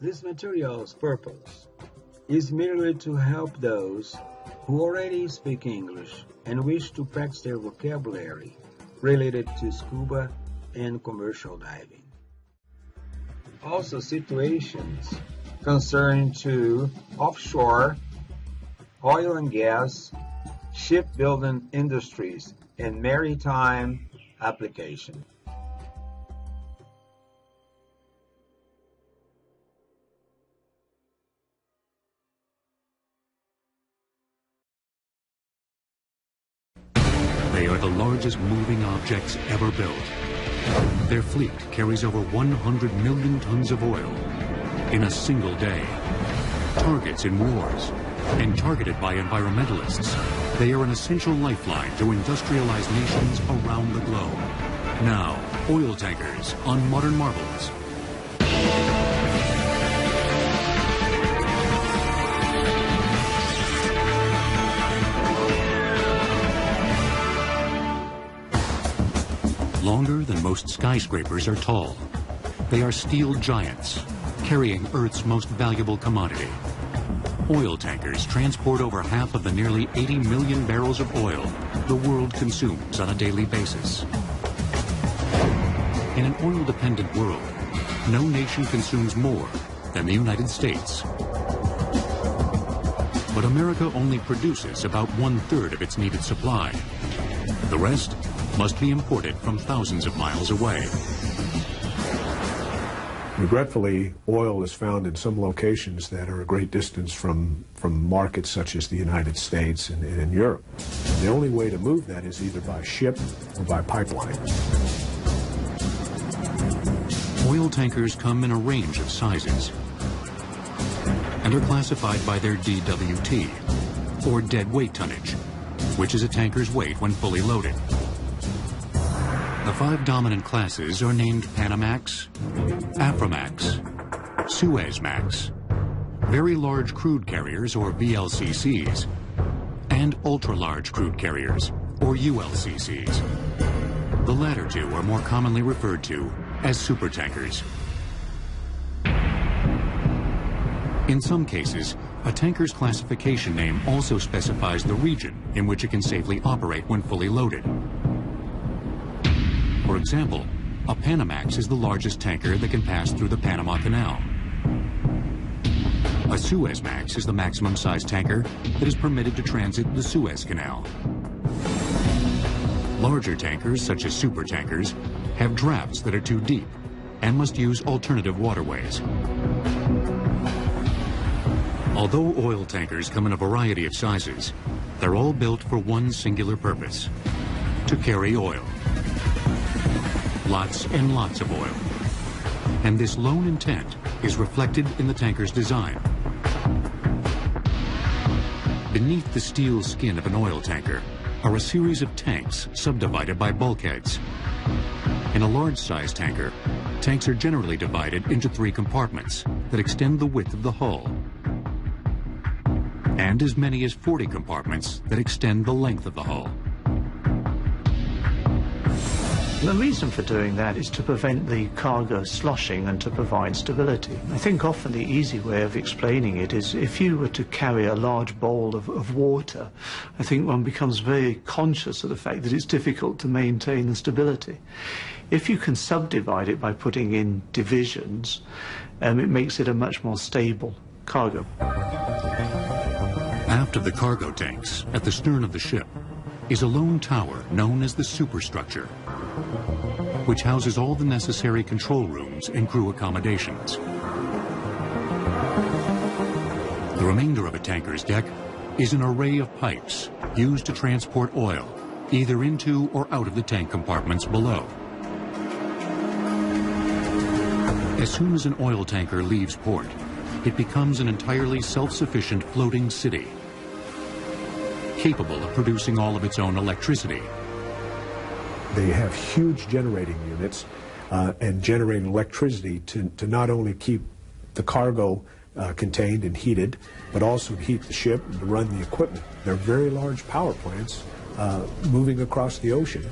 This material's purpose is merely to help those who already speak English and wish to practice their vocabulary related to scuba and commercial diving. Also situations concerned to offshore, oil and gas, shipbuilding industries, and maritime application. They are the largest moving objects ever built. Their fleet carries over 100 million tons of oil in a single day. Targets in wars and targeted by environmentalists, they are an essential lifeline to industrialized nations around the globe. Now, oil tankers on modern marvels. Longer than most skyscrapers are tall. They are steel giants, carrying Earth's most valuable commodity. Oil tankers transport over half of the nearly 80 million barrels of oil the world consumes on a daily basis. In an oil-dependent world, no nation consumes more than the United States. But America only produces about 1/3 of its needed supply. The rest must be imported from thousands of miles away. Regretfully, oil is found in some locations that are a great distance from markets such as the United States and in Europe. And the only way to move that is either by ship or by pipeline. Oil tankers come in a range of sizes and are classified by their DWT, or dead weight tonnage, which is a tanker's weight when fully loaded. The 5 dominant classes are named Panamax, Aframax, Suezmax, Very Large Crude Carriers, or VLCCs, and Ultra-Large Crude Carriers, or ULCCs. The latter two are more commonly referred to as supertankers. In some cases, a tanker's classification name also specifies the region in which it can safely operate when fully loaded. For example, a Panamax is the largest tanker that can pass through the Panama Canal. A Suezmax is the maximum size tanker that is permitted to transit the Suez Canal. Larger tankers, such as supertankers, have drafts that are too deep and must use alternative waterways. Although oil tankers come in a variety of sizes, they're all built for one singular purpose: to carry oil. Lots and lots of oil. And this lone intent is reflected in the tanker's design. Beneath the steel skin of an oil tanker are a series of tanks subdivided by bulkheads. In a large-sized tanker, tanks are generally divided into 3 compartments that extend the width of the hull, and as many as 40 compartments that extend the length of the hull. The reason for doing that is to prevent the cargo sloshing and to provide stability. I think often the easy way of explaining it is if you were to carry a large bowl of water, I think one becomes very conscious of the fact that it's difficult to maintain the stability. If you can subdivide it by putting in divisions, it makes it a much more stable cargo. Aft of the cargo tanks, at the stern of the ship, is a lone tower known as the superstructure, which houses all the necessary control rooms and crew accommodations. The remainder of a tanker's deck is an array of pipes used to transport oil, either into or out of the tank compartments below. As soon as an oil tanker leaves port, it becomes an entirely self-sufficient floating city, capable of producing all of its own electricity. They have huge generating units and generating electricity to not only keep the cargo contained and heated, but also to heat the ship and to run the equipment. They're very large power plants moving across the ocean.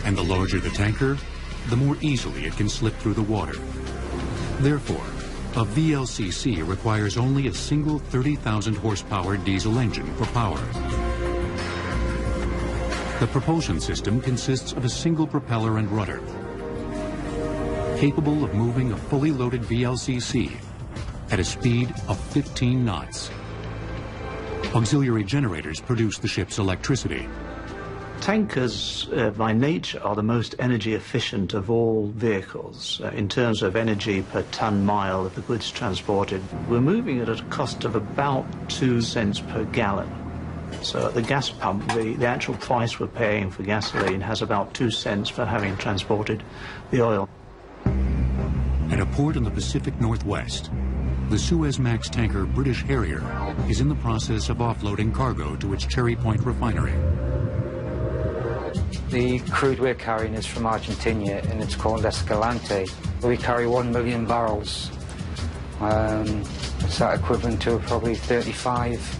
And the larger the tanker, the more easily it can slip through the water. Therefore, A VLCC requires only a single 30,000 horsepower diesel engine for power. The propulsion system consists of a single propeller and rudder, capable of moving a fully loaded VLCC at a speed of 15 knots. Auxiliary generators produce the ship's electricity. Tankers, by nature, are the most energy efficient of all vehicles in terms of energy per ton-mile of the goods transported. We're moving at a cost of about 2 cents per gallon. So at the gas pump, the actual price we're paying for gasoline has about 2 cents for having transported the oil. At a port in the Pacific Northwest, the Suezmax tanker British Harrier is in the process of offloading cargo to its Cherry Point refinery. The crude we're carrying is from Argentina, and it's called Escalante. We carry 1 million barrels. It's that equivalent to probably 35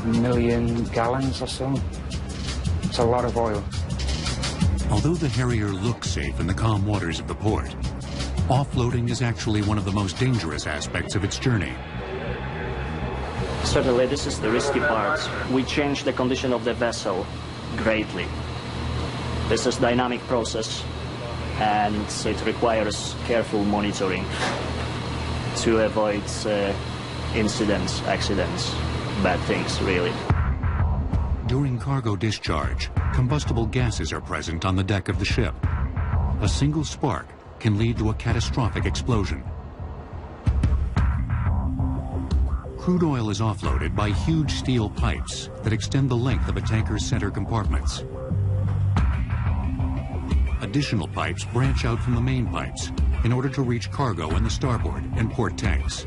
million gallons or so. It's a lot of oil. Although the Harrier looks safe in the calm waters of the port, offloading is actually one of the most dangerous aspects of its journey. Certainly, this is the risky part. We change the condition of the vessel greatly. This is a dynamic process, and it requires careful monitoring to avoid incidents, accidents, bad things, really. During cargo discharge, combustible gases are present on the deck of the ship. A single spark can lead to a catastrophic explosion. Crude oil is offloaded by huge steel pipes that extend the length of a tanker's center compartments. Additional pipes branch out from the main pipes in order to reach cargo in the starboard and port tanks.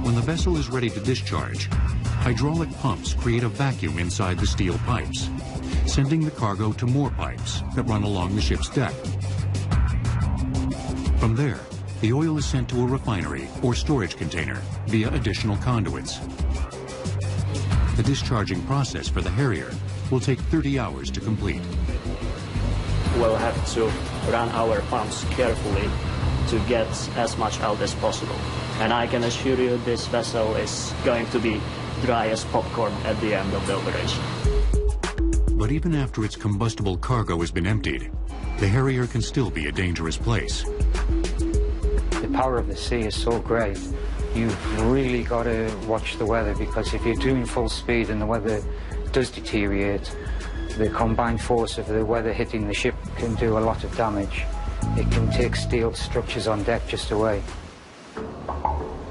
When the vessel is ready to discharge, hydraulic pumps create a vacuum inside the steel pipes, sending the cargo to more pipes that run along the ship's deck. From there, the oil is sent to a refinery or storage container via additional conduits. The discharging process for the Harrier will take 30 hours to complete. We'll have to run our pumps carefully to get as much out as possible. And I can assure you this vessel is going to be dry as popcorn at the end of the operation. But even after its combustible cargo has been emptied, the Harrier can still be a dangerous place. The power of the sea is so great. You've really got to watch the weather, because if you're doing full speed and the weather does deteriorate, the combined force of the weather hitting the ship can do a lot of damage. It can take steel structures on deck just away.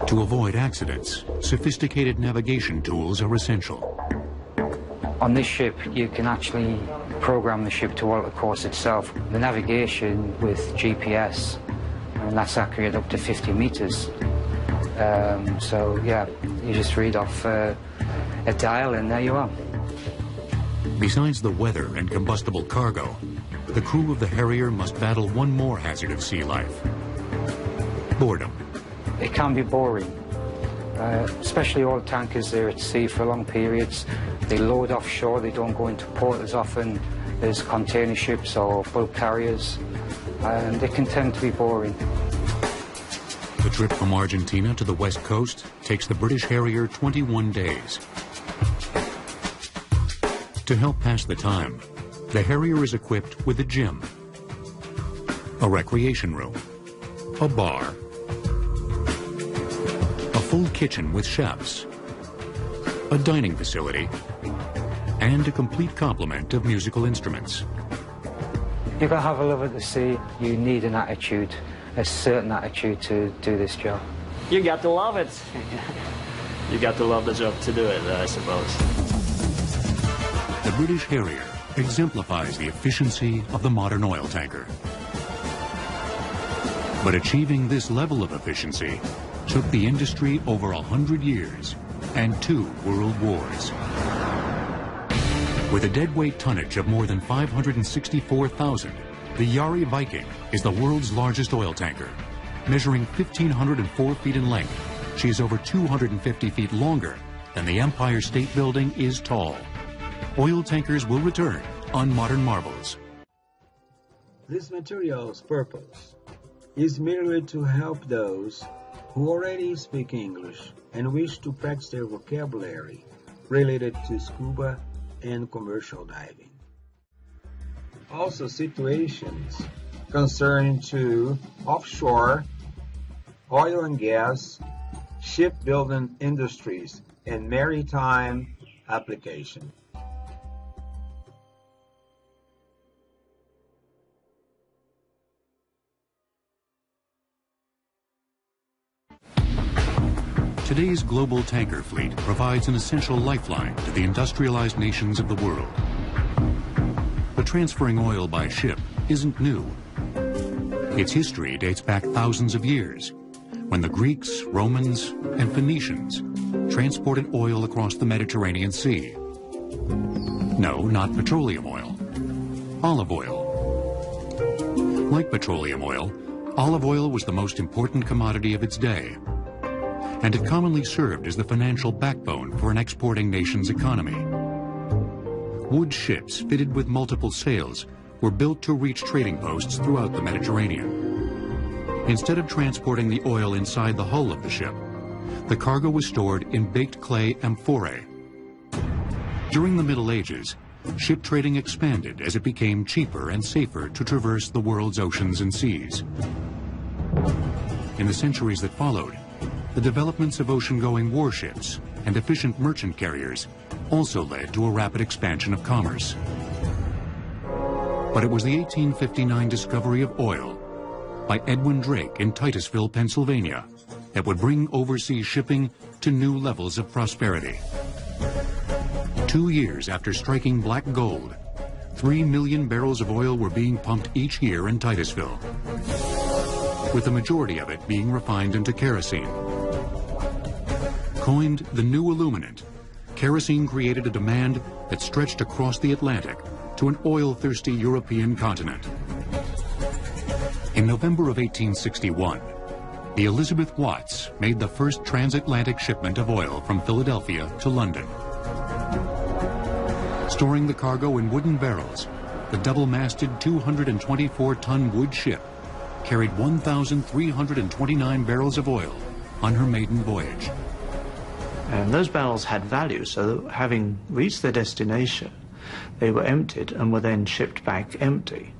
To avoid accidents, sophisticated navigation tools are essential. On this ship, you can actually program the ship to alter course itself. The navigation with GPS, and that's accurate up to 50 meters. So yeah, you just read off a dial and there you are. Besides the weather and combustible cargo, the crew of the Harrier must battle one more hazard of sea life: boredom. It can be boring, especially oil tankers. They're at sea for long periods. They load offshore, they don't go into port as often as container ships or bulk carriers, and they can tend to be boring. The trip from Argentina to the west coast takes the British Harrier 21 days. To help pass the time, the Harrier is equipped with a gym, a recreation room, a bar, a full kitchen with chefs, a dining facility, and a complete complement of musical instruments. You've got to have a love at the sea. You need an attitude, a certain attitude to do this job. You got to love it. You got to love the job to do it, I suppose. The British Harrier exemplifies the efficiency of the modern oil tanker. But achieving this level of efficiency took the industry over 100 years and 2 world wars. With a deadweight tonnage of more than 564,000, the Yari Viking is the world's largest oil tanker. Measuring 1,504 feet in length, she is over 250 feet longer than the Empire State Building is tall. Oil tankers will return on Modern Marvels. This material's purpose is merely to help those who already speak English and wish to practice their vocabulary related to scuba and commercial diving. Also, situations concerning to offshore, oil and gas, shipbuilding industries, and maritime application. Today's global tanker fleet provides an essential lifeline to the industrialized nations of the world. But transferring oil by ship isn't new. Its history dates back thousands of years, when the Greeks, Romans, and Phoenicians transported oil across the Mediterranean Sea. No, not petroleum oil. Olive oil. Like petroleum oil, olive oil was the most important commodity of its day, and it commonly served as the financial backbone for an exporting nation's economy. Wood ships fitted with multiple sails were built to reach trading posts throughout the Mediterranean. Instead of transporting the oil inside the hull of the ship, the cargo was stored in baked clay amphorae. During the Middle Ages, ship trading expanded as it became cheaper and safer to traverse the world's oceans and seas. In the centuries that followed, the developments of ocean-going warships and efficient merchant carriers also led to a rapid expansion of commerce. But it was the 1859 discovery of oil by Edwin Drake in Titusville, Pennsylvania, that would bring overseas shipping to new levels of prosperity. 2 years after striking black gold, 3 million barrels of oil were being pumped each year in Titusville, with the majority of it being refined into kerosene. Coined the new illuminant, kerosene created a demand that stretched across the Atlantic to an oil-thirsty European continent. In November of 1861, the Elizabeth Watts made the first transatlantic shipment of oil from Philadelphia to London. Storing the cargo in wooden barrels, the double-masted 224-ton wood ship carried 1,329 barrels of oil on her maiden voyage. And those barrels had value, so that having reached their destination, they were emptied and were then shipped back empty.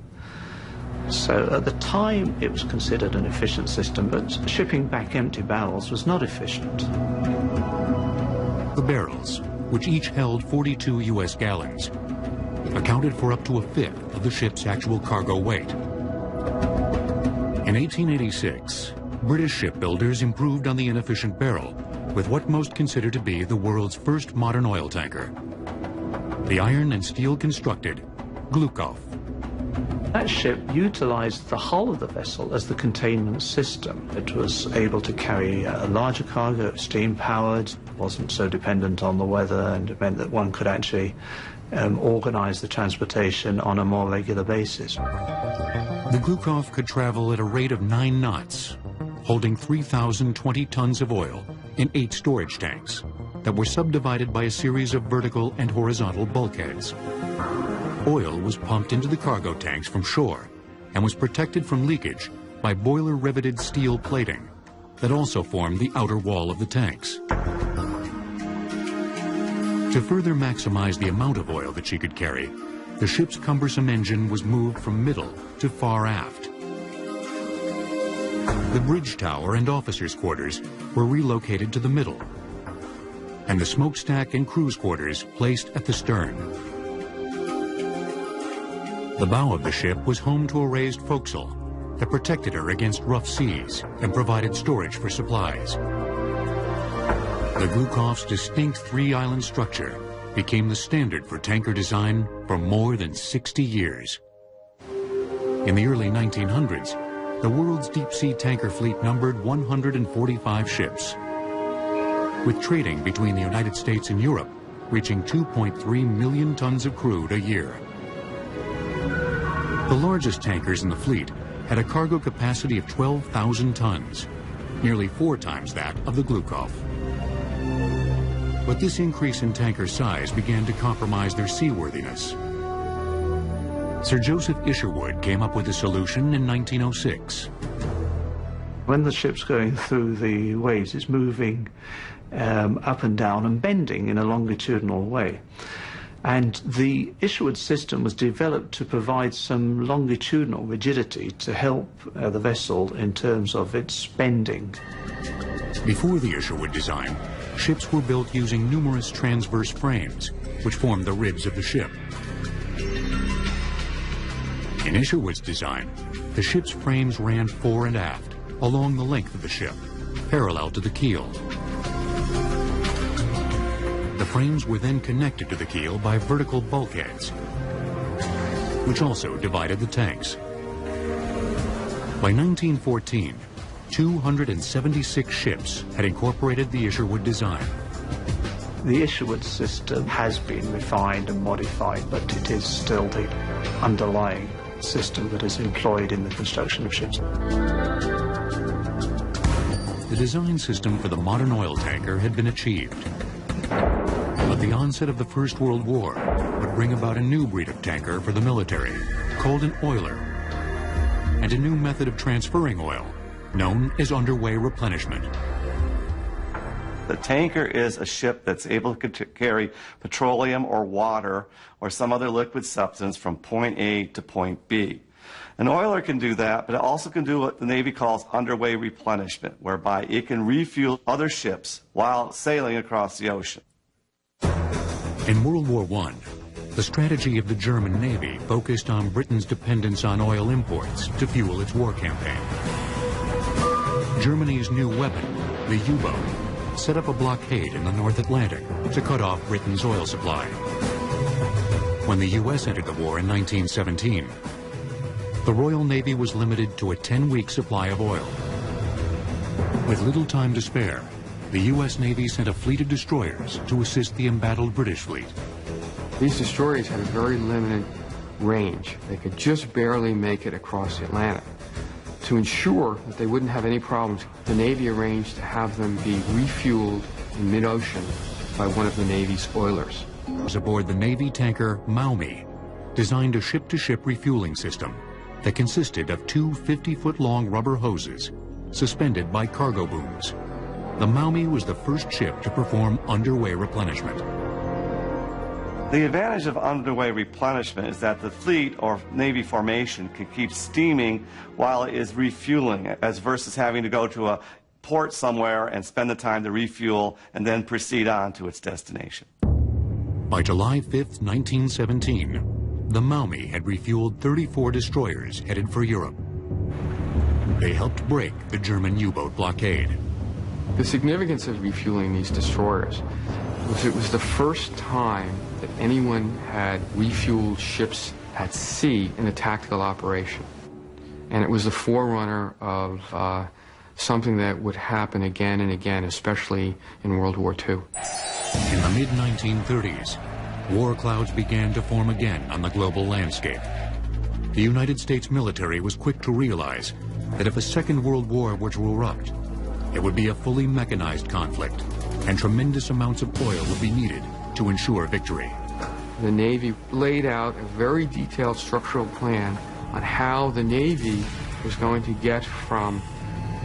So at the time, it was considered an efficient system, but shipping back empty barrels was not efficient. The barrels, which each held 42 U.S. gallons, accounted for up to a fifth of the ship's actual cargo weight. In 1886, British shipbuilders improved on the inefficient barrel with what most consider to be the world's first modern oil tanker, the iron and steel constructed Glukov. That ship utilized the hull of the vessel as the containment system. It was able to carry a larger cargo, steam-powered, wasn't so dependent on the weather, and it meant that one could actually organize the transportation on a more regular basis. The Glukov could travel at a rate of 9 knots, holding 3,020 tons of oil in 8 storage tanks that were subdivided by a series of vertical and horizontal bulkheads. Oil was pumped into the cargo tanks from shore and was protected from leakage by boiler-riveted steel plating that also formed the outer wall of the tanks. To further maximize the amount of oil that she could carry, the ship's cumbersome engine was moved from middle to far aft. The bridge tower and officers' quarters were relocated to the middle, and the smokestack and crew's quarters placed at the stern. The bow of the ship was home to a raised forecastle that protected her against rough seas and provided storage for supplies. The Glukov's distinct 3-island structure became the standard for tanker design for more than 60 years. In the early 1900s, the world's deep-sea tanker fleet numbered 145 ships, with trading between the United States and Europe reaching 2.3 million tons of crude a year. The largest tankers in the fleet had a cargo capacity of 12,000 tons, nearly 4 times that of the Glukov. But this increase in tanker size began to compromise their seaworthiness. Sir Joseph Isherwood came up with a solution in 1906. When the ship's going through the waves, it's moving up and down and bending in a longitudinal way. And the Isherwood system was developed to provide some longitudinal rigidity to help the vessel in terms of its bending. Before the Isherwood design, ships were built using numerous transverse frames, which formed the ribs of the ship. In Isherwood's design, the ship's frames ran fore and aft, along the length of the ship, parallel to the keel. The frames were then connected to the keel by vertical bulkheads, which also divided the tanks. By 1914, 276 ships had incorporated the Isherwood design. The Isherwood system has been refined and modified, but it is still the underlying system that is employed in the construction of ships. The design system for the modern oil tanker had been achieved. But the onset of the First World War would bring about a new breed of tanker for the military, called an oiler, and a new method of transferring oil, known as underway replenishment. The tanker is a ship that's able to carry petroleum or water or some other liquid substance from point A to point B. An oiler can do that, but it also can do what the Navy calls underway replenishment, whereby it can refuel other ships while sailing across the ocean. In World War I, the strategy of the German Navy focused on Britain's dependence on oil imports to fuel its war campaign. Germany's new weapon, the U-boat, set up a blockade in the North Atlantic to cut off Britain's oil supply. When the U.S. entered the war in 1917, the Royal Navy was limited to a 10-week supply of oil. With little time to spare, the U.S. Navy sent a fleet of destroyers to assist the embattled British fleet. These destroyers had a very limited range. They could just barely make it across the Atlantic. To ensure that they wouldn't have any problems, the Navy arranged to have them be refueled in mid-ocean by one of the Navy's oilers. Was aboard the Navy tanker Maumee, designed a ship-to-ship refueling system that consisted of two 50-foot-long rubber hoses suspended by cargo booms. The Maumee was the first ship to perform underway replenishment. The advantage of underway replenishment is that the fleet or Navy formation can keep steaming while it is refueling, as versus having to go to a port somewhere and spend the time to refuel and then proceed on to its destination. By July 5th, 1917, the Maumee had refueled 34 destroyers headed for Europe. They helped break the German U-boat blockade. The significance of refueling these destroyers was it was the first time that anyone had refueled ships at sea in a tactical operation. And it was the forerunner of something that would happen again and again, especially in World War II. In the mid-1930s, war clouds began to form again on the global landscape. The United States military was quick to realize that if a Second World War were to erupt, it would be a fully mechanized conflict, and tremendous amounts of oil would be needed to ensure victory. The Navy laid out a very detailed structural plan on how the Navy was going to get from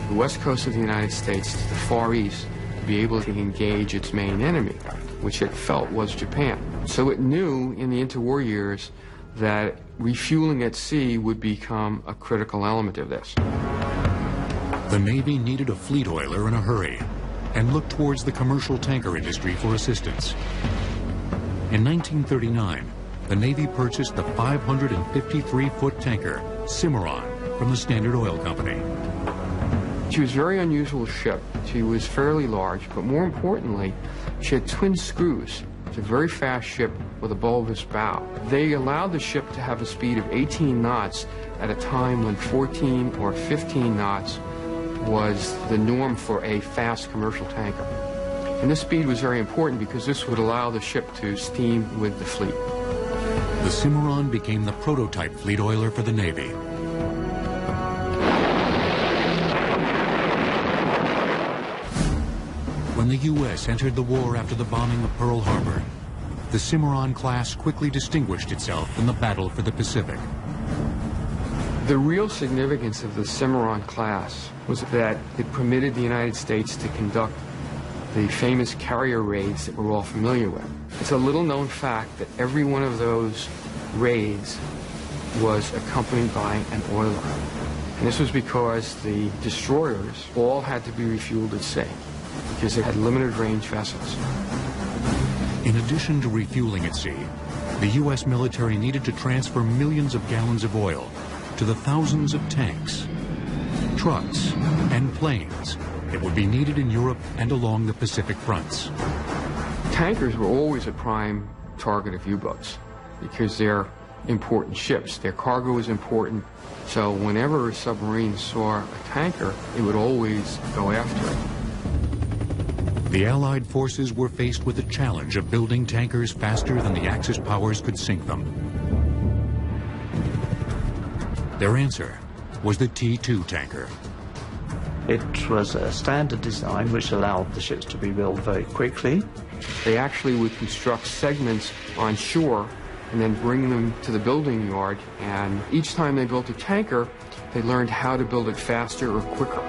the west coast of the United States to the Far East to be able to engage its main enemy, which it felt was Japan. So it knew in the interwar years that refueling at sea would become a critical element of this. The Navy needed a fleet oiler in a hurry and looked towards the commercial tanker industry for assistance. In 1939, the Navy purchased the 553-foot tanker Cimarron from the Standard Oil Company. She was a very unusual ship. She was fairly large, but more importantly, she had twin screws. It's a very fast ship with a bulbous bow. They allowed the ship to have a speed of 18 knots at a time when 14 or 15 knots was the norm for a fast commercial tanker. And this speed was very important because this would allow the ship to steam with the fleet. The Cimarron became the prototype fleet oiler for the Navy. When the U.S. entered the war after the bombing of Pearl Harbor, the Cimarron class quickly distinguished itself in the battle for the Pacific. The real significance of the Cimarron class was that it permitted the United States to conduct the famous carrier raids that we're all familiar with. It's a little-known fact that every one of those raids was accompanied by an oiler. And this was because the destroyers all had to be refueled at sea, because they had limited range vessels. In addition to refueling at sea, the U.S. military needed to transfer millions of gallons of oil to the thousands of tanks, trucks, and planes that would be needed in Europe and along the Pacific fronts. Tankers were always a prime target of U-boats because they're important ships. Their cargo is important, so whenever a submarine saw a tanker, it would always go after it. The Allied forces were faced with the challenge of building tankers faster than the Axis powers could sink them. Their answer was the T-2 tanker. It was a standard design which allowed the ships to be built very quickly. They actually would construct segments on shore and then bring them to the building yard, and each time they built a tanker, they learned how to build it faster or quicker.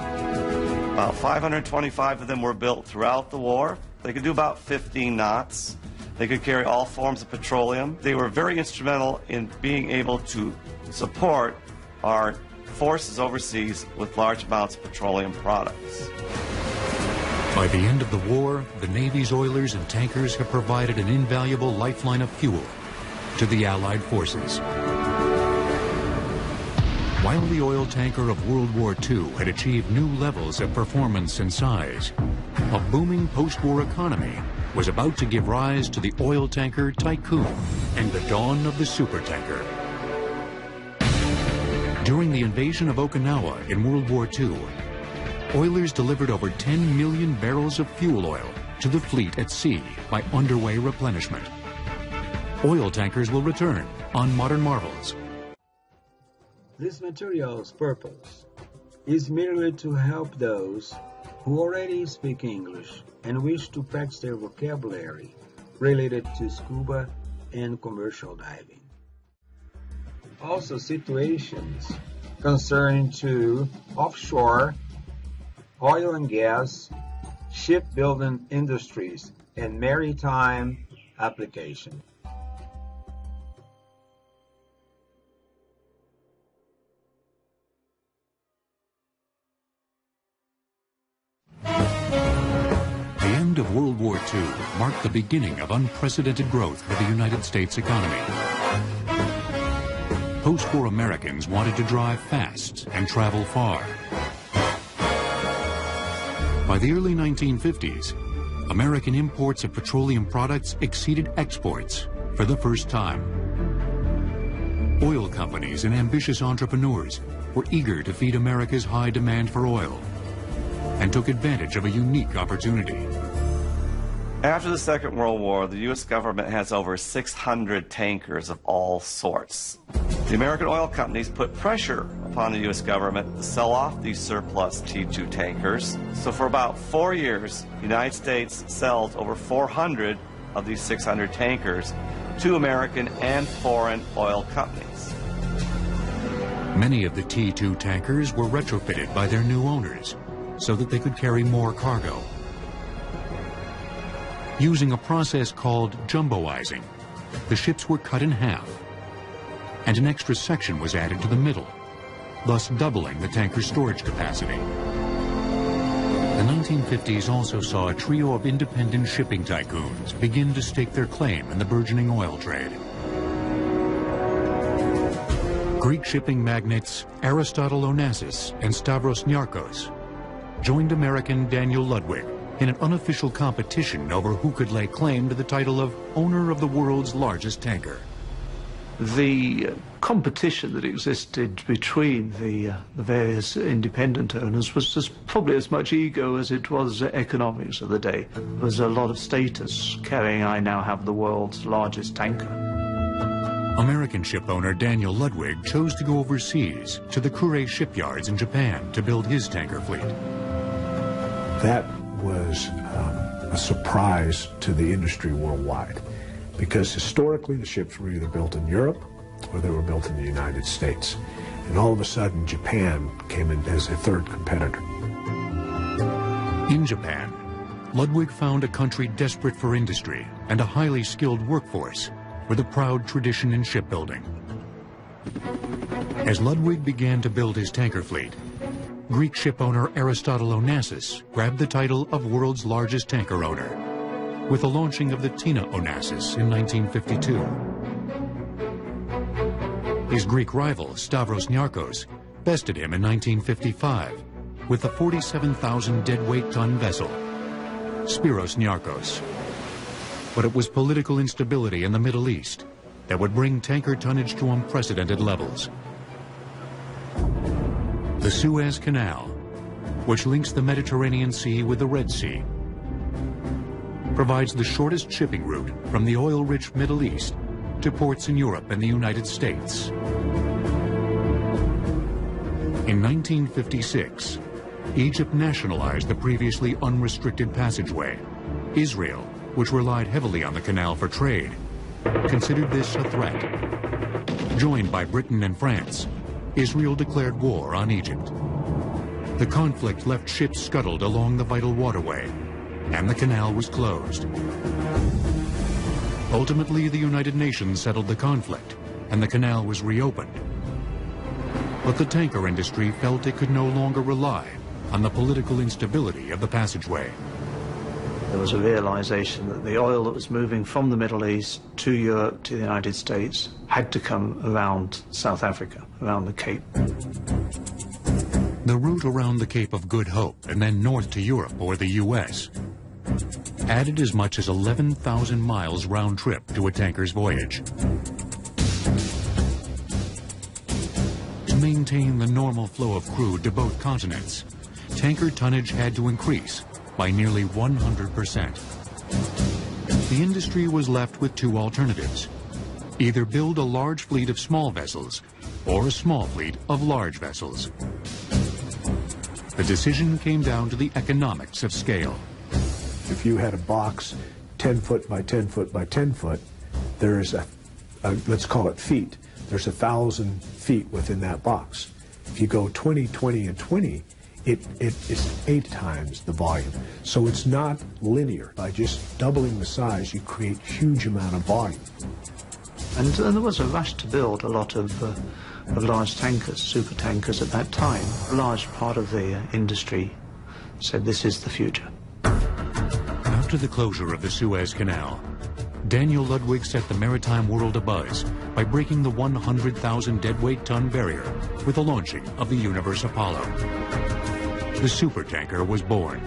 About 525 of them were built throughout the war. They could do about 15 knots. They could carry all forms of petroleum. They were very instrumental in being able to support our forces overseas with large amounts of petroleum products. By the end of the war, the Navy's oilers and tankers have provided an invaluable lifeline of fuel to the Allied forces. While the oil tanker of World War II had achieved new levels of performance and size, a booming post-war economy was about to give rise to the oil tanker tycoon and the dawn of the supertanker. During the invasion of Okinawa in World War II, oilers delivered over 10 million barrels of fuel oil to the fleet at sea by underway replenishment. Oil tankers will return on Modern Marvels. This material's purpose is merely to help those who already speak English and wish to practice their vocabulary related to scuba and commercial diving. Also situations concerning to offshore, oil and gas, shipbuilding industries, and maritime application. The end of World War II marked the beginning of unprecedented growth for the United States economy. Post-war Americans wanted to drive fast and travel far. By the early 1950s, American imports of petroleum products exceeded exports for the first time. Oil companies and ambitious entrepreneurs were eager to feed America's high demand for oil and took advantage of a unique opportunity. After the Second World War, the U.S. government has over 600 tankers of all sorts. The American oil companies put pressure upon the U.S. government to sell off these surplus T2 tankers. So for about 4 years, the United States sells over 400 of these 600 tankers to American and foreign oil companies. Many of the T2 tankers were retrofitted by their new owners so that they could carry more cargo. Using a process called jumboizing, the ships were cut in half, and an extra section was added to the middle, thus doubling the tanker's storage capacity. The 1950s also saw a trio of independent shipping tycoons begin to stake their claim in the burgeoning oil trade. Greek shipping magnates Aristotle Onassis and Stavros Niarchos joined American Daniel Ludwig in an unofficial competition over who could lay claim to the title of owner of the world's largest tanker. The competition that existed between the various independent owners was just probably as much ego as it was economics of the day. There was a lot of status carrying, I now have the world's largest tanker. American ship owner Daniel Ludwig chose to go overseas to the Kure shipyards in Japan to build his tanker fleet. That was a surprise to the industry worldwide, because historically the ships were either built in Europe or they were built in the United States. And all of a sudden, Japan came in as a third competitor. In Japan, Ludwig found a country desperate for industry and a highly skilled workforce with a proud tradition in shipbuilding. As Ludwig began to build his tanker fleet, Greek shipowner Aristotle Onassis grabbed the title of world's largest tanker owner with the launching of the Tina Onassis in 1952. His Greek rival, Stavros Niarchos, bested him in 1955 with the 47,000 deadweight ton vessel, Spiros Niarchos. But it was political instability in the Middle East that would bring tanker tonnage to unprecedented levels. The Suez Canal, which links the Mediterranean Sea with the Red Sea, provides the shortest shipping route from the oil-rich Middle East to ports in Europe and the United States. In 1956, Egypt nationalized the previously unrestricted passageway. Israel, which relied heavily on the canal for trade, considered this a threat. Joined by Britain and France, Israel declared war on Egypt. The conflict left ships scuttled along the vital waterway, and the canal was closed. Ultimately, the United Nations settled the conflict, and the canal was reopened. But the tanker industry felt it could no longer rely on the political instability of the passageway. There was a realization that the oil that was moving from the Middle East to Europe, to the United States, had to come around South Africa, around the Cape. The route around the Cape of Good Hope and then north to Europe or the U.S. added as much as 11,000 miles round trip to a tanker's voyage. To maintain the normal flow of crude to both continents, tanker tonnage had to increase by nearly 100%. The industry was left with two alternatives: either build a large fleet of small vessels or a small fleet of large vessels. The decision came down to the economics of scale. If you had a box 10 foot by 10 foot by 10 foot, there's let's call it feet. There's 1,000 feet within that box. If you go 20, 20, and 20, it is 8 times the volume. So it's not linear. By just doubling the size, you create huge amount of volume. And there was a rush to build a lot of large tankers, super tankers at that time. A large part of the industry said this is the future. After the closure of the Suez Canal, Daniel Ludwig set the maritime world abuzz by breaking the 100,000 deadweight ton barrier with the launching of the Universe Apollo. The supertanker was born.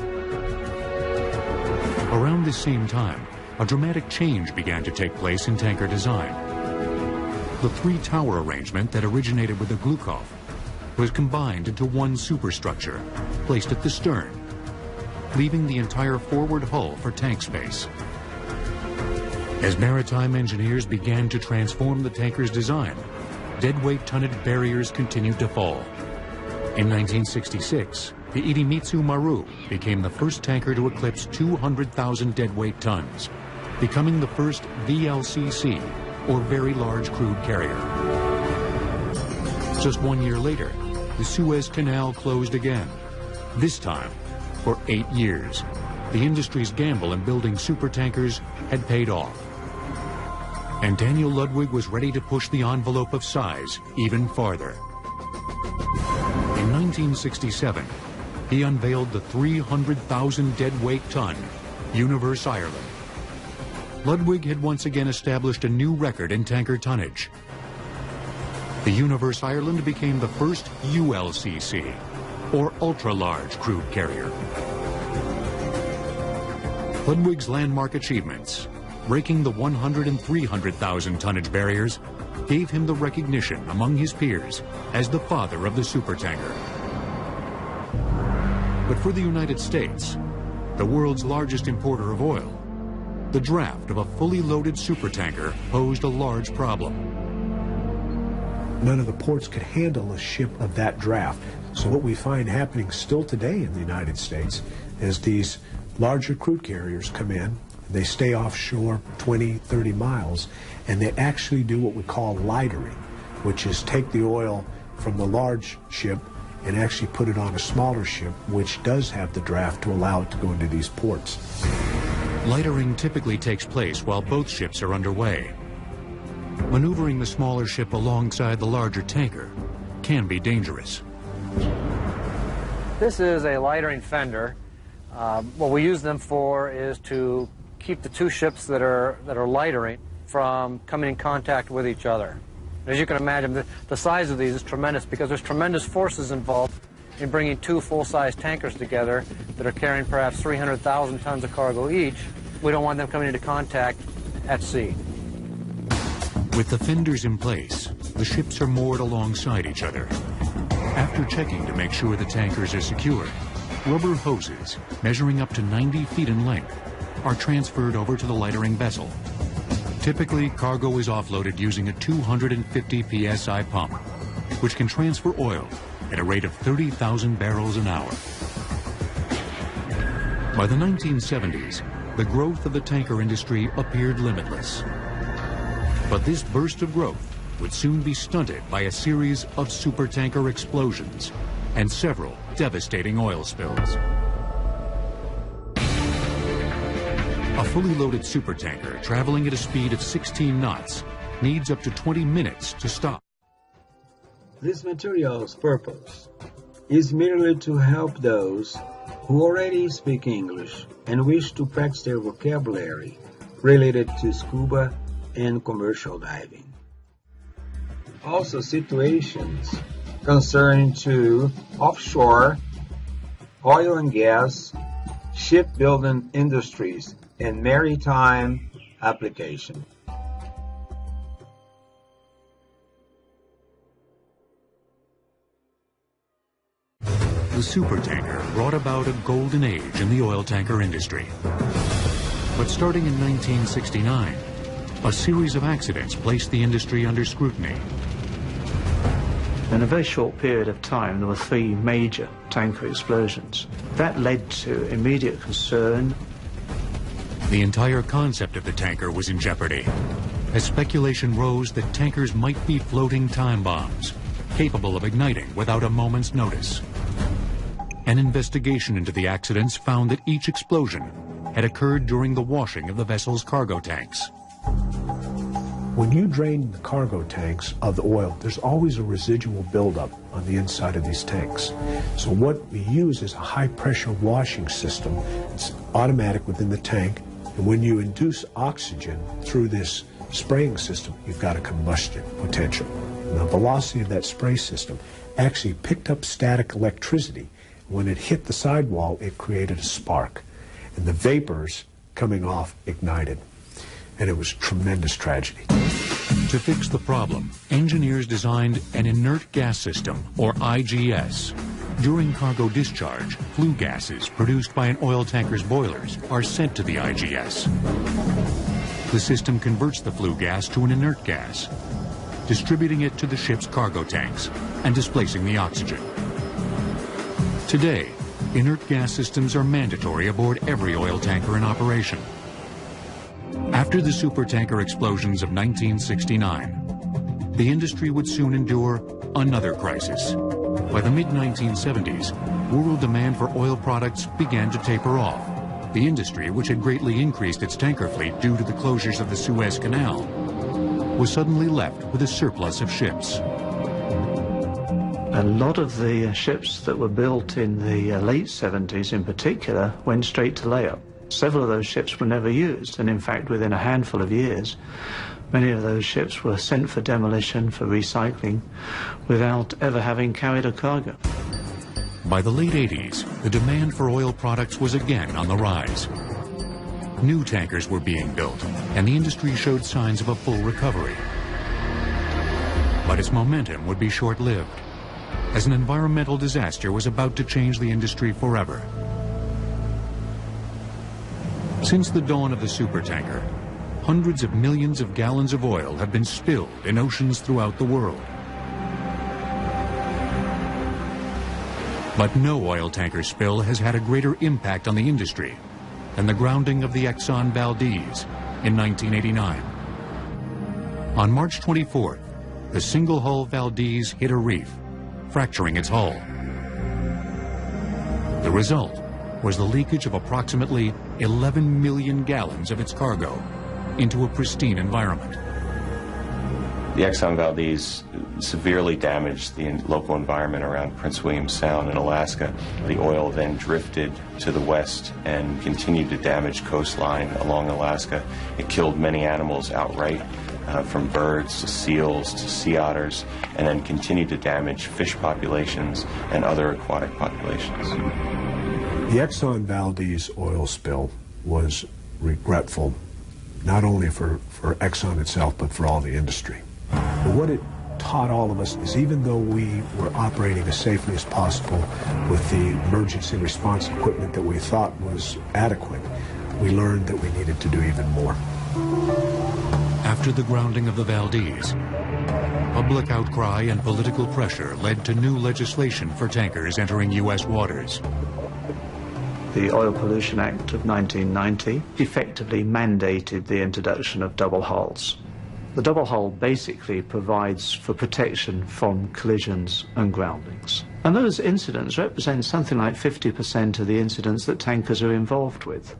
Around this same time, a dramatic change began to take place in tanker design. The three-tower arrangement that originated with the Glukov was combined into one superstructure, placed at the stern, leaving the entire forward hull for tank space. As maritime engineers began to transform the tanker's design, deadweight tonnage barriers continued to fall. In 1966, the Idemitsu Maru became the first tanker to eclipse 200,000 deadweight tons, becoming the first VLCC, or Very Large Crude Carrier. Just 1 year later, the Suez Canal closed again, this time for 8 years. The industry's gamble in building supertankers had paid off. And Daniel Ludwig was ready to push the envelope of size even farther. In 1967, he unveiled the 300,000 deadweight ton Universe Ireland. Ludwig had once again established a new record in tanker tonnage. The Universe Ireland became the first ULCC, or ultra-large crude carrier. Ludwig's landmark achievements, breaking the 100 and 300,000 tonnage barriers, gave him the recognition among his peers as the father of the supertanker. But for the United States, the world's largest importer of oil, the draft of a fully loaded supertanker posed a large problem. None of the ports could handle a ship of that draft. So what we find happening still today in the United States is these larger crude carriers come in, they stay offshore 20, 30 miles, and they actually do what we call lightering, which is take the oil from the large ship and actually put it on a smaller ship, which does have the draft to allow it to go into these ports. Lightering typically takes place while both ships are underway. Maneuvering the smaller ship alongside the larger tanker can be dangerous. This is a lightering fender. What we use them for is to keep the two ships that are lightering from coming in contact with each other. As you can imagine, the size of these is tremendous because there's tremendous forces involved in bringing two full-size tankers together that are carrying perhaps 300,000 tons of cargo each. We don't want them coming into contact at sea. With the fenders in place, the ships are moored alongside each other. After checking to make sure the tankers are secure, rubber hoses measuring up to 90 feet in length are transferred over to the lightering vessel. Typically, cargo is offloaded using a 250 psi pump, which can transfer oil at a rate of 30,000 barrels an hour. By the 1970s, the growth of the tanker industry appeared limitless. But this burst of growth would soon be stunted by a series of supertanker explosions and several devastating oil spills. A fully loaded supertanker traveling at a speed of 16 knots needs up to 20 minutes to stop. This material's purpose is merely to help those who already speak English and wish to practice their vocabulary related to scuba and commercial diving. Also situations concerning to offshore, oil and gas, shipbuilding industries, and maritime application. The supertanker brought about a golden age in the oil tanker industry. But starting in 1969, a series of accidents placed the industry under scrutiny. In a very short period of time, there were 3 major tanker explosions. That led to immediate concern. The entire concept of the tanker was in jeopardy, as speculation rose that tankers might be floating time bombs, capable of igniting without a moment's notice. An investigation into the accidents found that each explosion had occurred during the washing of the vessel's cargo tanks. When you drain the cargo tanks of the oil, there's always a residual buildup on the inside of these tanks. So what we use is a high-pressure washing system. It's automatic within the tank, and when you induce oxygen through this spraying system, you've got a combustion potential. And the velocity of that spray system actually picked up static electricity. When it hit the sidewall, it created a spark, and the vapors coming off ignited. And it was tremendous tragedy. To fix the problem, engineers designed an inert gas system, or IGS. During cargo discharge, flue gases produced by an oil tanker's boilers are sent to the IGS. The system converts the flue gas to an inert gas, distributing it to the ship's cargo tanks and displacing the oxygen. Today, inert gas systems are mandatory aboard every oil tanker in operation. After the supertanker explosions of 1969, the industry would soon endure another crisis. By the mid-1970s, world demand for oil products began to taper off. The industry, which had greatly increased its tanker fleet due to the closures of the Suez Canal, was suddenly left with a surplus of ships. A lot of the ships that were built in the late 70s in particular went straight to layup. Several of those ships were never used, and in fact within a handful of years many of those ships were sent for demolition, for recycling, without ever having carried a cargo. By the late 80s, the demand for oil products was again on the rise. New tankers were being built, and the industry showed signs of a full recovery. But its momentum would be short-lived, as an environmental disaster was about to change the industry forever. Since the dawn of the supertanker, hundreds of millions of gallons of oil have been spilled in oceans throughout the world. But no oil tanker spill has had a greater impact on the industry than the grounding of the Exxon Valdez in 1989. On March 24th, the single-hull Valdez hit a reef fracturing its hull. The result was the leakage of approximately 11 million gallons of its cargo into a pristine environment. The Exxon Valdez severely damaged the local environment around Prince William Sound in Alaska. The oil then drifted to the west and continued to damage coastline along Alaska. It killed many animals outright, from birds to seals to sea otters, and then continued to damage fish populations and other aquatic populations. The Exxon Valdez oil spill was regretful, not only for Exxon itself, but for all the industry. But what it taught all of us is, even though we were operating as safely as possible with the emergency response equipment that we thought was adequate, we learned that we needed to do even more. After the grounding of the Valdez, public outcry and political pressure led to new legislation for tankers entering U.S. waters. The Oil Pollution Act of 1990 effectively mandated the introduction of double hulls. The double hull basically provides for protection from collisions and groundings. And those incidents represent something like 50% of the incidents that tankers are involved with.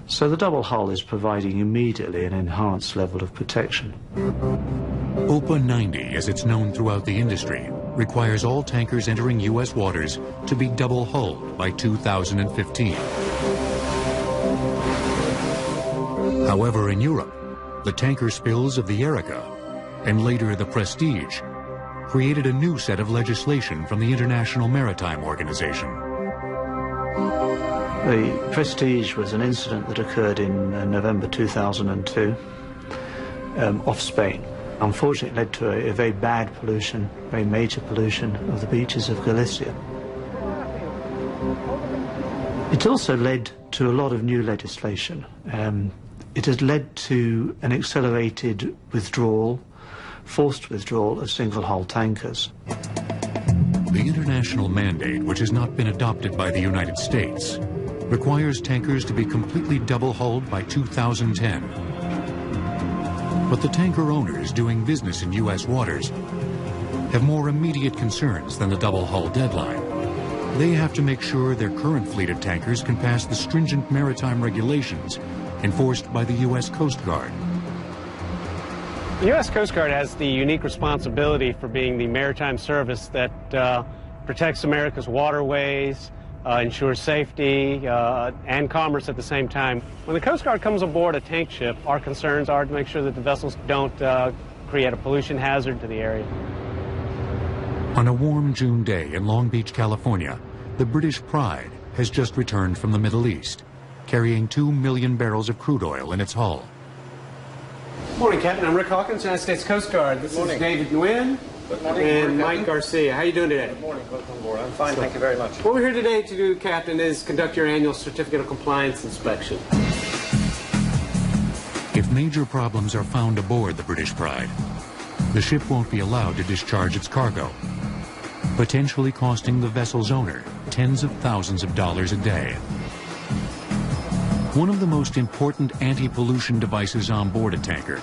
So the double hull is providing immediately an enhanced level of protection. OPA 90, as it's known throughout the industry, requires all tankers entering U.S. waters to be double-hulled by 2015. However, in Europe, the tanker spills of the Erika, and later the Prestige, created a new set of legislation from the International Maritime Organization. The Prestige was an incident that occurred in November 2002 off Spain. Unfortunately, it led to a very bad pollution, very major pollution of the beaches of Galicia. It also led to a lot of new legislation. It has led to an accelerated withdrawal, forced withdrawal of single-hull tankers. The international mandate, which has not been adopted by the United States, requires tankers to be completely double-hulled by 2010. But the tanker owners doing business in U.S. waters have more immediate concerns than the double-hull deadline. They have to make sure their current fleet of tankers can pass the stringent maritime regulations enforced by the U.S. Coast Guard. The U.S. Coast Guard has the unique responsibility for being the maritime service that protects America's waterways, ensures safety and commerce at the same time. When the Coast Guard comes aboard a tank ship, our concerns are to make sure that the vessels don't create a pollution hazard to the area. On a warm June day in Long Beach, California, the British Pride has just returned from the Middle East, carrying 2 million barrels of crude oil in its hull. Good morning, Captain. I'm Rick Hawkins, United States Coast Guard. This is David Nguyen and Mike Garcia. How are you doing today? Good morning. Welcome aboard. I'm fine, thank you very much. What we're here today to do, Captain, is conduct your annual Certificate of Compliance inspection. If major problems are found aboard the British Pride, the ship won't be allowed to discharge its cargo, potentially costing the vessel's owner tens of thousands of dollars a day. One of the most important anti-pollution devices on board a tanker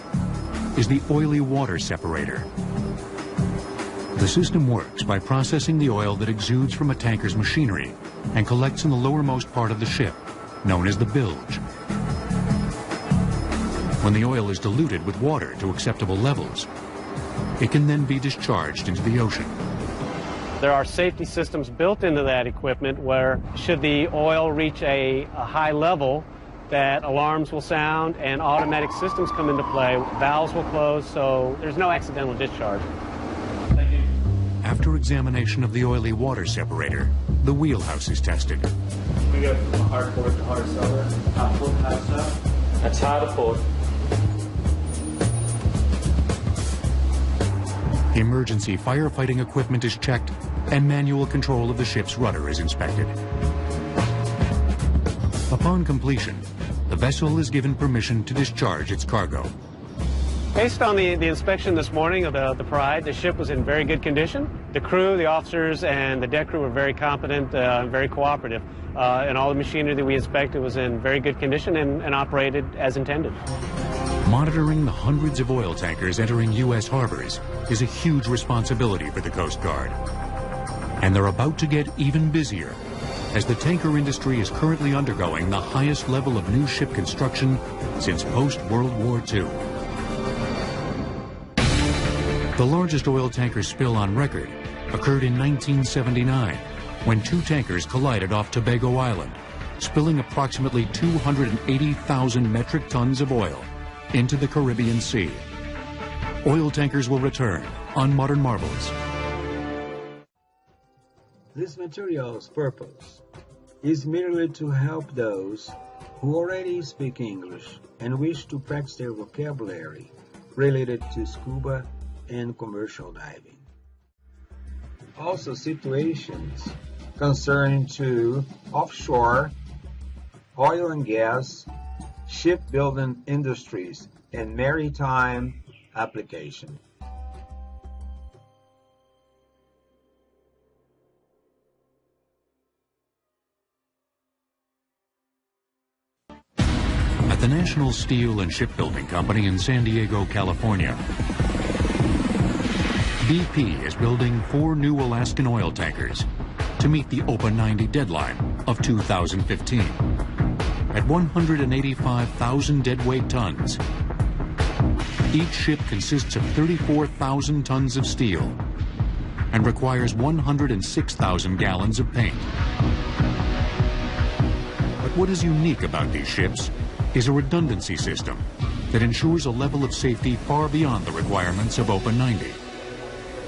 is the oily water separator. The system works by processing the oil that exudes from a tanker's machinery and collects in the lowermost part of the ship, known as the bilge. When the oil is diluted with water to acceptable levels, it can then be discharged into the ocean. There are safety systems built into that equipment where, should the oil reach a high level, that alarms will sound and automatic systems come into play. Valves will close, so there's no accidental discharge. Thank you. After examination of the oily water separator, the wheelhouse is tested. We go from hard port to hard cellar. Hot port, hard cellar. That's hard port. Emergency firefighting equipment is checked, and manual control of the ship's rudder is inspected. Upon completion, the vessel is given permission to discharge its cargo. Based on the inspection this morning of the Pride, the ship was in very good condition. The crew, the officers, and the deck crew were very competent and very cooperative. And all the machinery that we inspected was in very good condition and operated as intended. Monitoring the hundreds of oil tankers entering U.S. harbors is a huge responsibility for the Coast Guard. And they're about to get even busier, as the tanker industry is currently undergoing the highest level of new ship construction since post-World War II. The largest oil tanker spill on record occurred in 1979, when two tankers collided off Tobago Island, spilling approximately 280,000 metric tons of oil into the Caribbean Sea. Oil tankers will return on Modern Marvels. This material's purpose is merely to help those who already speak English and wish to practice their vocabulary related to scuba and commercial diving. Also, situations concerning to offshore, oil and gas, shipbuilding industries, and maritime application. At the National Steel and Shipbuilding Company in San Diego, California, BP is building 4 new Alaskan oil tankers to meet the OPA 90 deadline of 2015. At 185,000 deadweight tons, each ship consists of 34,000 tons of steel and requires 106,000 gallons of paint. But what is unique about these ships is a redundancy system that ensures a level of safety far beyond the requirements of OPA 90.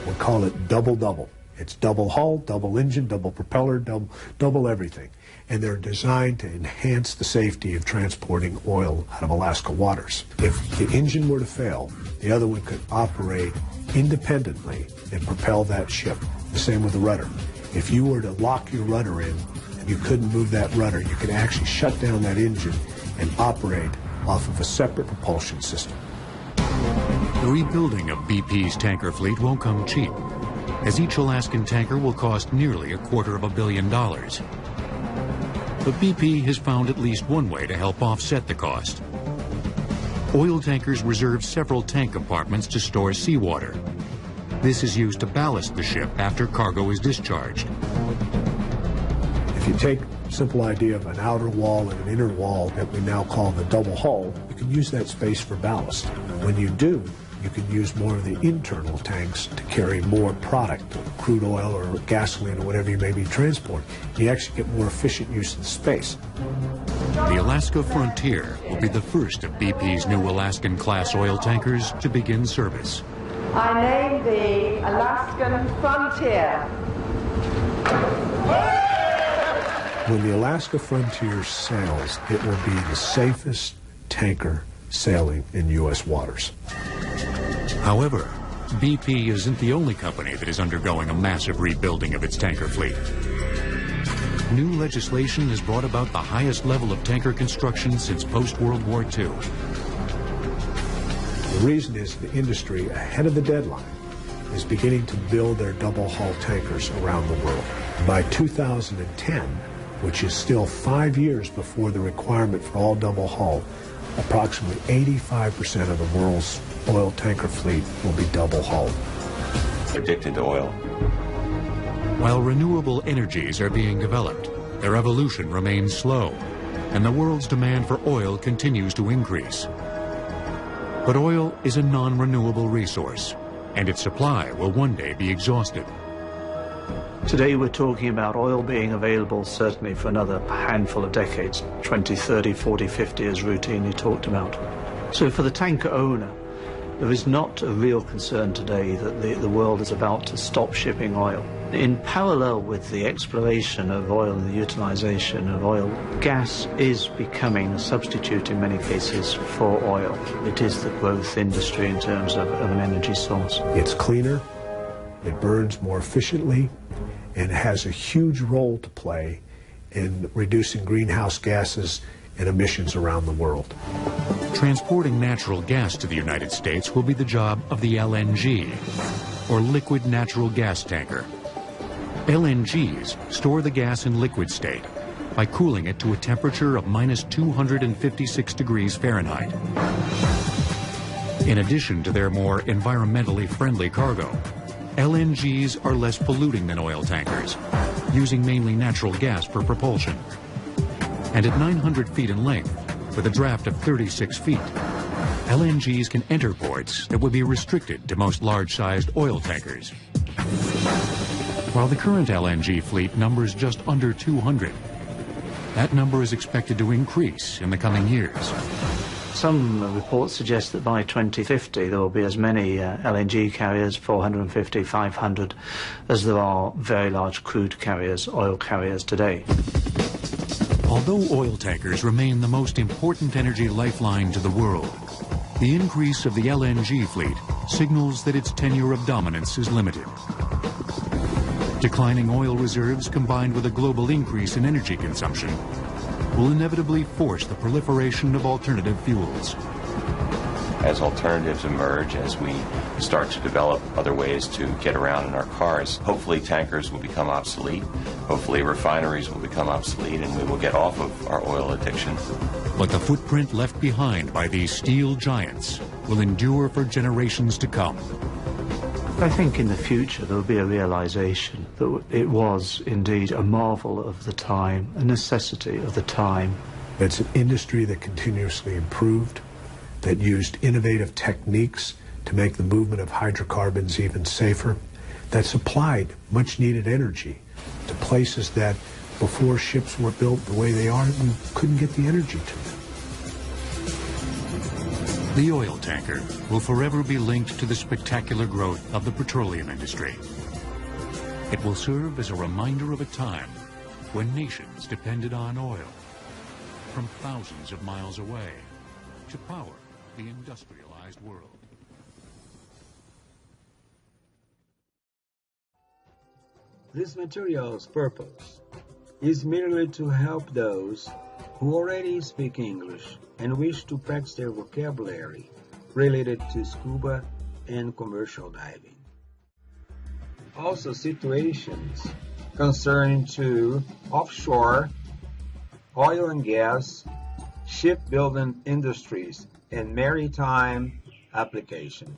We call it double-double. It's double hull, double engine, double propeller, double everything. And they're designed to enhance the safety of transporting oil out of Alaska waters. If the engine were to fail, the other one could operate independently and propel that ship. The same with the rudder. If you were to lock your rudder in and you couldn't move that rudder, you could actually shut down that engine and operate off of a separate propulsion system. The rebuilding of BP's tanker fleet won't come cheap, as each Alaskan tanker will cost nearly $250 million. But BP has found at least one way to help offset the cost. Oil tankers reserve several tank compartments to store seawater. This is used to ballast the ship after cargo is discharged. If you take a simple idea of an outer wall and an inner wall that we now call the double hull, you can use that space for ballast. When you do, you can use more of the internal tanks to carry more product, crude oil or gasoline or whatever you may be transporting. You actually get more efficient use of the space. The Alaska Frontier will be the first of BP's new Alaskan-class oil tankers to begin service. I named the Alaskan Frontier. When the Alaska Frontier sails, it will be the safest tanker sailing in U.S. waters. However, BP isn't the only company that is undergoing a massive rebuilding of its tanker fleet. New legislation has brought about the highest level of tanker construction since post-World War II. The reason is the industry, ahead of the deadline, is beginning to build their double-hull tankers around the world. By 2010, which is still 5 years before the requirement for all double-hull, approximately 85% of the world's oil tanker fleet will be double-hulled. Addicted to oil. While renewable energies are being developed, their evolution remains slow, and the world's demand for oil continues to increase. But oil is a non-renewable resource, and its supply will one day be exhausted. Today we're talking about oil being available certainly for another handful of decades, 20, 30, 40, 50 as routinely talked about. So for the tanker owner, there is not a real concern today that the world is about to stop shipping oil. In parallel with the exploration of oil and the utilization of oil, gas is becoming a substitute in many cases for oil. It is the growth industry in terms of an energy source. It's cleaner, it burns more efficiently, and has a huge role to play in reducing greenhouse gases and emissions around the world. Transporting natural gas to the United States will be the job of the LNG, or liquid natural gas tanker. LNGs store the gas in liquid state by cooling it to a temperature of -256 degrees Fahrenheit. In addition to their more environmentally friendly cargo, LNGs are less polluting than oil tankers, using mainly natural gas for propulsion. And at 900 feet in length, with a draft of 36 feet, LNGs can enter ports that would be restricted to most large-sized oil tankers. While the current LNG fleet numbers just under 200, that number is expected to increase in the coming years. Some reports suggest that by 2050 there will be as many LNG carriers, 450, 500, as there are very large crude carriers, oil carriers today. Although oil tankers remain the most important energy lifeline to the world, the increase of the LNG fleet signals that its tenure of dominance is limited. Declining oil reserves combined with a global increase in energy consumption will inevitably force the proliferation of alternative fuels. As alternatives emerge, as we start to develop other ways to get around in our cars, hopefully tankers will become obsolete, hopefully refineries will become obsolete, and we will get off of our oil addiction. But the footprint left behind by these steel giants will endure for generations to come. I think in the future there will be a realization that it was indeed a marvel of the time, a necessity of the time. It's an industry that continuously improved, that used innovative techniques to make the movement of hydrocarbons even safer, that supplied much needed energy to places that before ships were built the way they are, we couldn't get the energy to them. The oil tanker will forever be linked to the spectacular growth of the petroleum industry. It will serve as a reminder of a time when nations depended on oil from thousands of miles away to power the industrialized world. This material's purpose is merely to help those who already speak English and wish to practice their vocabulary related to scuba and commercial diving. Also situations concerning to offshore, oil and gas, shipbuilding industries, and maritime application.